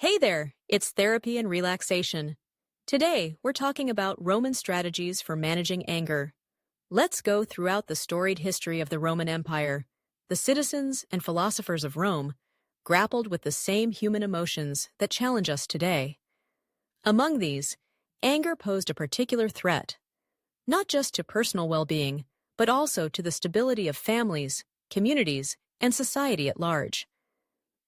Hey there, it's therapy and relaxation. Today, we're talking about Roman strategies for managing anger. Let's go throughout the storied history of the Roman Empire. The citizens and philosophers of Rome grappled with the same human emotions that challenge us today. Among these, anger posed a particular threat, not just to personal well-being, but also to the stability of families, communities, and society at large.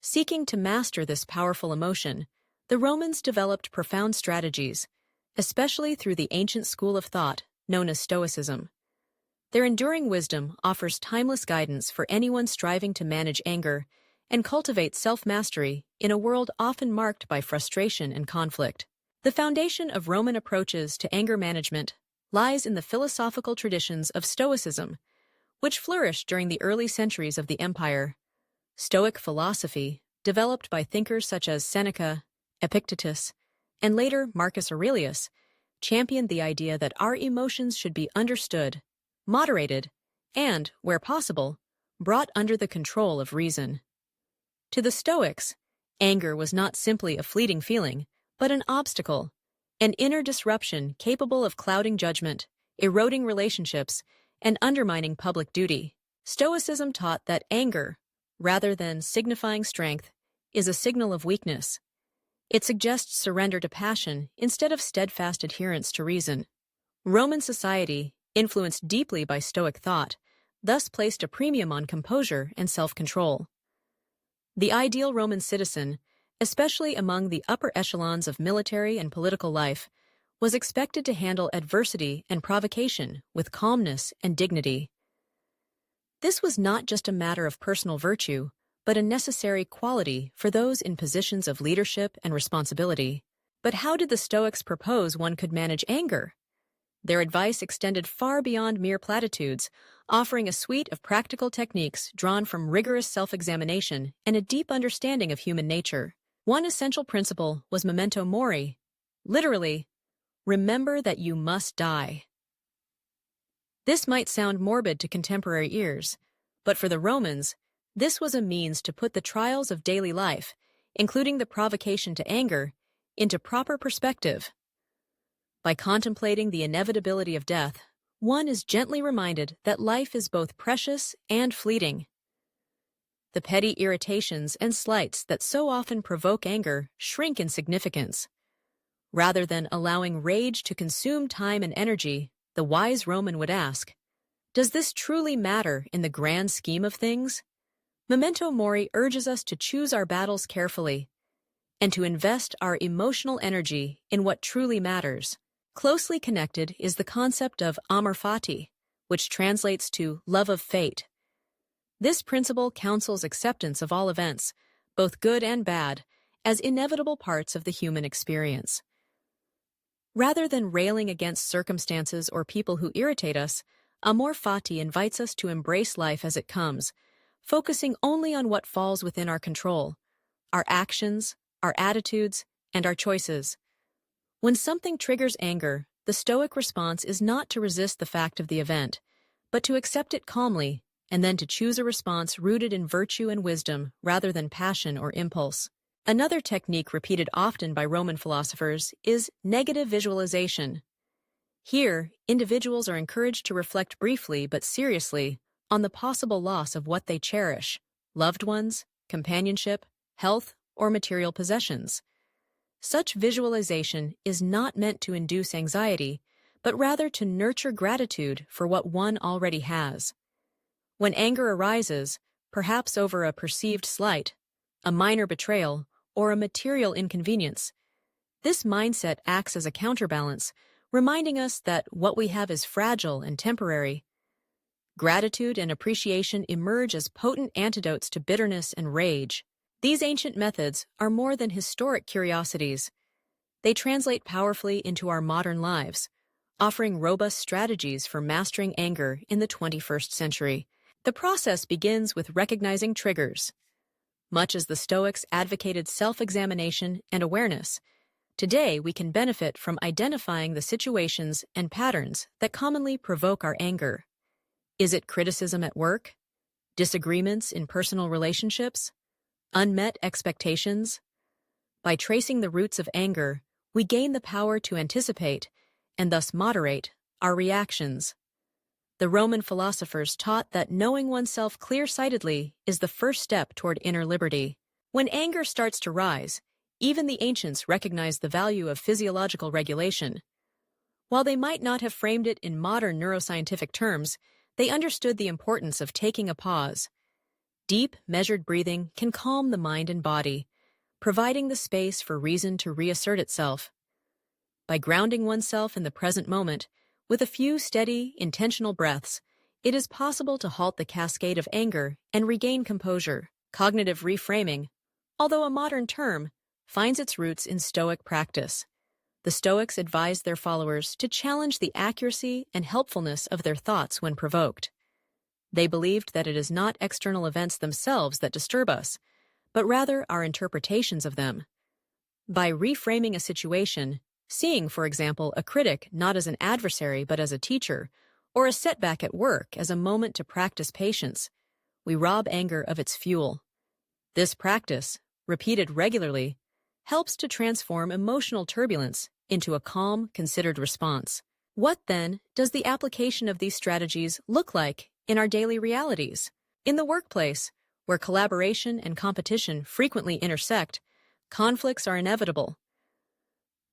Seeking to master this powerful emotion, the Romans developed profound strategies, especially through the ancient school of thought known as Stoicism. Their enduring wisdom offers timeless guidance for anyone striving to manage anger and cultivate self-mastery in a world often marked by frustration and conflict. The foundation of Roman approaches to anger management lies in the philosophical traditions of Stoicism, which flourished during the early centuries of the empire. Stoic philosophy, developed by thinkers such as Seneca, Epictetus, and later Marcus Aurelius, championed the idea that our emotions should be understood, moderated, and, where possible, brought under the control of reason. To the Stoics, anger was not simply a fleeting feeling, but an obstacle, an inner disruption capable of clouding judgment, eroding relationships, and undermining public duty. Stoicism taught that anger, rather than signifying strength, is a signal of weakness. It suggests surrender to passion instead of steadfast adherence to reason. Roman society, influenced deeply by Stoic thought, thus placed a premium on composure and self-control. The ideal Roman citizen, especially among the upper echelons of military and political life, was expected to handle adversity and provocation with calmness and dignity. This was not just a matter of personal virtue, but a necessary quality for those in positions of leadership and responsibility. But how did the Stoics propose one could manage anger? Their advice extended far beyond mere platitudes, offering a suite of practical techniques drawn from rigorous self-examination and a deep understanding of human nature. One essential principle was memento mori, literally, remember that you must die. This might sound morbid to contemporary ears, but for the Romans, this was a means to put the trials of daily life, including the provocation to anger, into proper perspective. By contemplating the inevitability of death, one is gently reminded that life is both precious and fleeting. The petty irritations and slights that so often provoke anger shrink in significance. Rather than allowing rage to consume time and energy, the wise Roman would ask, does this truly matter in the grand scheme of things? Memento mori urges us to choose our battles carefully and to invest our emotional energy in what truly matters. Closely connected is the concept of amor fati, which translates to love of fate. This principle counsels acceptance of all events, both good and bad, as inevitable parts of the human experience. Rather than railing against circumstances or people who irritate us, amor fati invites us to embrace life as it comes, focusing only on what falls within our control, our actions, our attitudes, and our choices. When something triggers anger, the Stoic response is not to resist the fact of the event, but to accept it calmly and then to choose a response rooted in virtue and wisdom rather than passion or impulse. Another technique repeated often by Roman philosophers is negative visualization. Here, individuals are encouraged to reflect briefly but seriously on the possible loss of what they cherish, loved ones, companionship, health, or material possessions. Such visualization is not meant to induce anxiety, but rather to nurture gratitude for what one already has. When anger arises, perhaps over a perceived slight, a minor betrayal, or a material inconvenience, this mindset acts as a counterbalance, reminding us that what we have is fragile and temporary. Gratitude and appreciation emerge as potent antidotes to bitterness and rage. These ancient methods are more than historic curiosities. They translate powerfully into our modern lives, offering robust strategies for mastering anger in the 21st century. The process begins with recognizing triggers. Much as the Stoics advocated self-examination and awareness, today we can benefit from identifying the situations and patterns that commonly provoke our anger. Is it criticism at work? Disagreements in personal relationships? Unmet expectations? By tracing the roots of anger, we gain the power to anticipate, and thus moderate, our reactions. The Roman philosophers taught that knowing oneself clear-sightedly is the first step toward inner liberty. When anger starts to rise, even the ancients recognized the value of physiological regulation. While they might not have framed it in modern neuroscientific terms, they understood the importance of taking a pause. Deep, measured breathing can calm the mind and body, providing the space for reason to reassert itself. By grounding oneself in the present moment, with a few steady, intentional breaths, it is possible to halt the cascade of anger and regain composure. Cognitive reframing, although a modern term, finds its roots in Stoic practice. The Stoics advised their followers to challenge the accuracy and helpfulness of their thoughts when provoked. They believed that it is not external events themselves that disturb us, but rather our interpretations of them. By reframing a situation, seeing, for example, a critic not as an adversary but as a teacher, or a setback at work as a moment to practice patience, we rob anger of its fuel. This practice, repeated regularly, helps to transform emotional turbulence into a calm, considered response. What, then, does the application of these strategies look like in our daily realities? In the workplace, where collaboration and competition frequently intersect, conflicts are inevitable.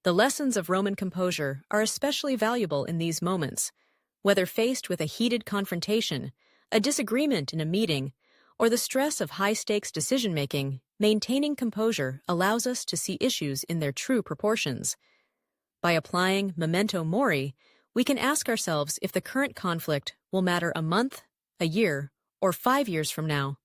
The lessons of Roman composure are especially valuable in these moments. Whether faced with a heated confrontation, a disagreement in a meeting, or the stress of high-stakes decision-making, maintaining composure allows us to see issues in their true proportions. By applying memento mori, we can ask ourselves if the current conflict will matter a month, a year, or 5 years from now.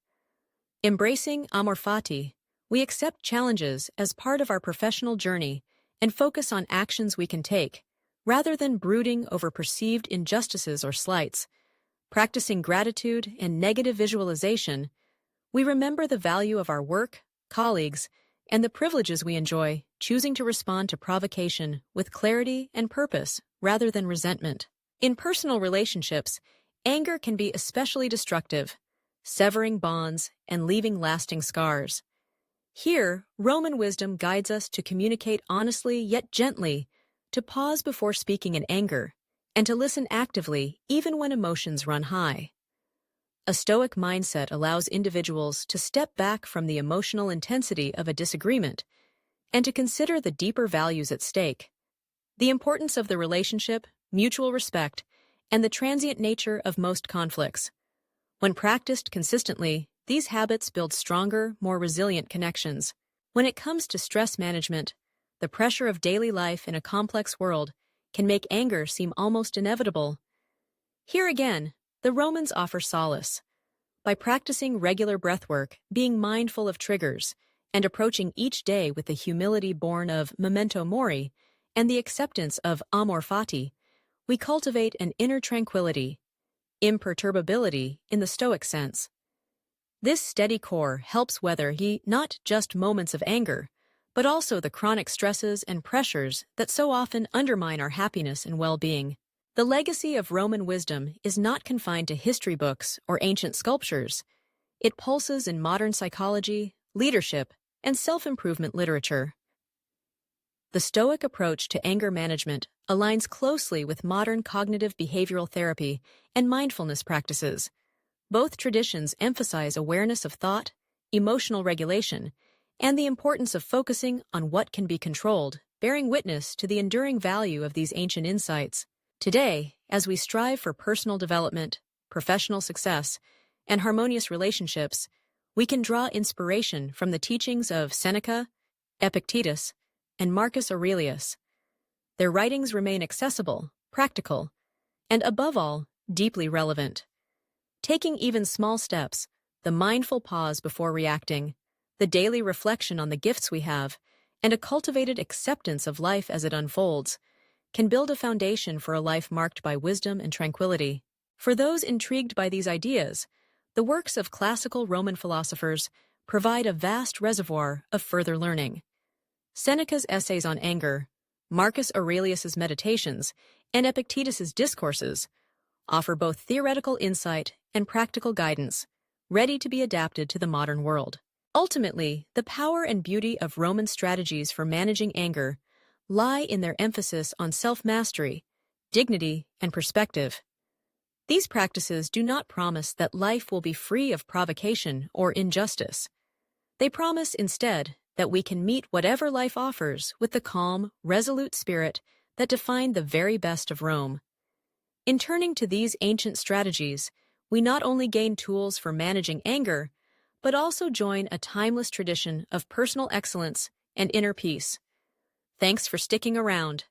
Embracing amor fati, we accept challenges as part of our professional journey and focus on actions we can take, rather than brooding over perceived injustices or slights. Practicing gratitude and negative visualization, we remember the value of our work, colleagues, and the privileges we enjoy, choosing to respond to provocation with clarity and purpose rather than resentment. In personal relationships, anger can be especially destructive, severing bonds and leaving lasting scars. Here, Roman wisdom guides us to communicate honestly yet gently, to pause before speaking in anger, and to listen actively even when emotions run high. A Stoic mindset allows individuals to step back from the emotional intensity of a disagreement and to consider the deeper values at stake. The importance of the relationship, mutual respect, and the transient nature of most conflicts. When practiced consistently, these habits build stronger, more resilient connections. When it comes to stress management, the pressure of daily life in a complex world can make anger seem almost inevitable. Here again, the Romans offer solace. By practicing regular breathwork, being mindful of triggers, and approaching each day with the humility born of memento mori and the acceptance of amor fati, we cultivate an inner tranquility, imperturbability in the Stoic sense. This steady core helps weather not just moments of anger, but also the chronic stresses and pressures that so often undermine our happiness and well-being. The legacy of Roman wisdom is not confined to history books or ancient sculptures. It pulses in modern psychology, leadership, and self-improvement literature. The Stoic approach to anger management aligns closely with modern cognitive behavioral therapy and mindfulness practices. Both traditions emphasize awareness of thought, emotional regulation, and the importance of focusing on what can be controlled, bearing witness to the enduring value of these ancient insights. Today, as we strive for personal development, professional success, and harmonious relationships, we can draw inspiration from the teachings of Seneca, Epictetus, and Marcus Aurelius. Their writings remain accessible, practical, and above all, deeply relevant. Taking even small steps, the mindful pause before reacting, the daily reflection on the gifts we have, and a cultivated acceptance of life as it unfolds, can build a foundation for a life marked by wisdom and tranquility. For those intrigued by these ideas, the works of classical Roman philosophers provide a vast reservoir of further learning. Seneca's essays on anger, Marcus Aurelius's meditations, and Epictetus's discourses offer both theoretical insight and practical guidance, ready to be adapted to the modern world. Ultimately, the power and beauty of Roman strategies for managing anger lie in their emphasis on self-mastery, dignity, and perspective. These practices do not promise that life will be free of provocation or injustice. They promise instead that we can meet whatever life offers with the calm, resolute spirit that defined the very best of Rome. In turning to these ancient strategies, we not only gain tools for managing anger, but also join a timeless tradition of personal excellence and inner peace. Thanks for sticking around.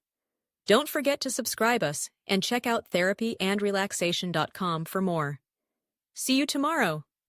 Don't forget to subscribe us and check out therapyandrelaxation.com for more. See you tomorrow.